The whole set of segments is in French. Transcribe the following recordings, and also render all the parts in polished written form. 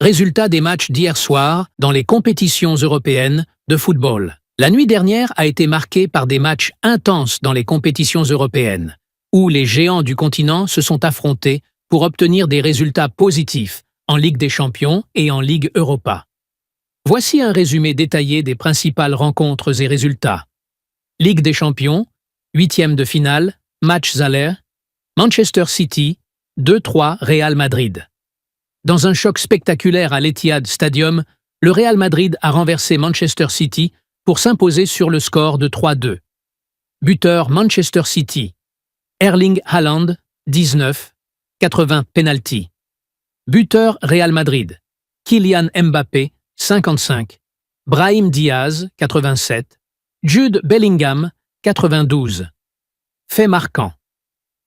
Résultat des matchs d'hier soir dans les compétitions européennes de football. La nuit dernière a été marquée par des matchs intenses dans les compétitions européennes, où les géants du continent se sont affrontés pour obtenir des résultats positifs en Ligue des Champions et en Ligue Europa. Voici un résumé détaillé des principales rencontres et résultats. Ligue des Champions, 8e de finale, match aller, Manchester City, 2-3 Real Madrid. Dans un choc spectaculaire à l'Etihad Stadium, le Real Madrid a renversé Manchester City pour s'imposer sur le score de 3-2. Buteur Manchester City, Erling Haaland, 19, 80 penalty. Buteur Real Madrid, Kylian Mbappé, 55, Brahim Diaz, 87, Jude Bellingham, 92. Fait marquant.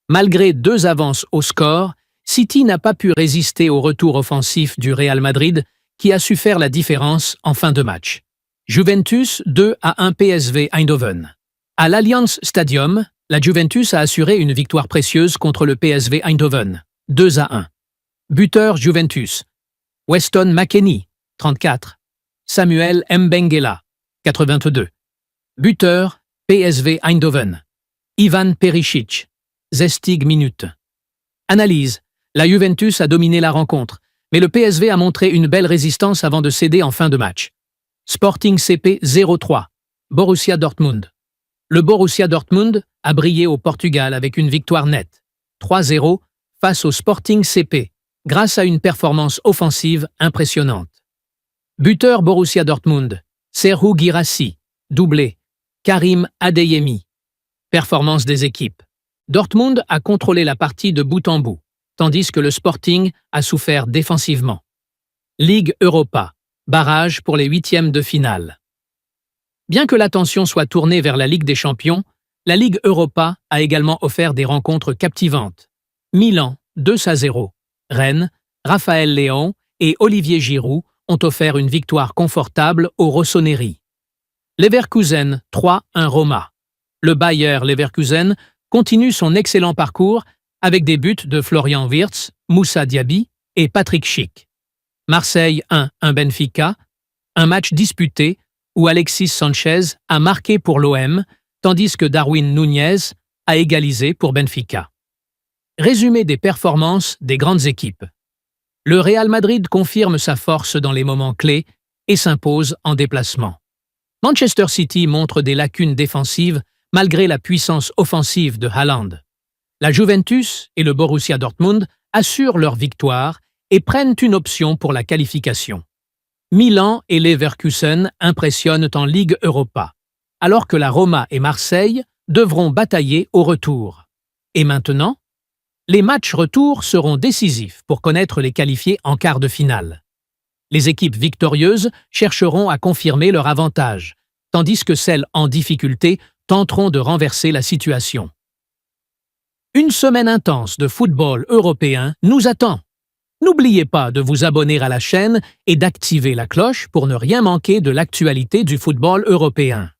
Malgré 2 avances au score, City n'a pas pu résister au retour offensif du Real Madrid qui a su faire la différence en fin de match. Juventus 2-1 PSV Eindhoven. À l'Allianz Stadium, la Juventus a assuré une victoire précieuse contre le PSV Eindhoven, 2-1. Buteur Juventus, Weston McKennie, 34. Samuel Mbengela, 82. Buteur PSV Eindhoven, Ivan Perisic, 60 minutes. Analyse. La Juventus a dominé la rencontre, mais le PSV a montré une belle résistance avant de céder en fin de match. Sporting CP 0-3, Borussia Dortmund. Le Borussia Dortmund a brillé au Portugal avec une victoire nette, 3-0, face au Sporting CP, grâce à une performance offensive impressionnante. Buteur Borussia Dortmund, Serhou Guirassy, doublé, Karim Adeyemi. Performance des équipes. Dortmund a contrôlé la partie de bout en bout, tandis que le Sporting a souffert défensivement. Ligue Europa, barrage pour les 8e de finale. Bien que l'attention soit tournée vers la Ligue des Champions, la Ligue Europa a également offert des rencontres captivantes. Milan, 2-0. Rennes, Raphaël Léon et Olivier Giroud ont offert une victoire confortable aux Rossoneri. Leverkusen, 3-1 Roma. Le Bayer Leverkusen continue son excellent parcours avec des buts de Florian Wirtz, Moussa Diaby et Patrick Schick. Marseille 1-1 Benfica, un match disputé où Alexis Sanchez a marqué pour l'OM, tandis que Darwin Núñez a égalisé pour Benfica. Résumé des performances des grandes équipes. Le Real Madrid confirme sa force dans les moments clés et s'impose en déplacement. Manchester City montre des lacunes défensives malgré la puissance offensive de Haaland. La Juventus et le Borussia Dortmund assurent leur victoire et prennent une option pour la qualification. Milan et Leverkusen impressionnent en Ligue Europa, alors que la Roma et Marseille devront batailler au retour. Et maintenant, les matchs retour seront décisifs pour connaître les qualifiés en quart de finale. Les équipes victorieuses chercheront à confirmer leur avantage, tandis que celles en difficulté tenteront de renverser la situation. Une semaine intense de football européen nous attend. N'oubliez pas de vous abonner à la chaîne et d'activer la cloche pour ne rien manquer de l'actualité du football européen.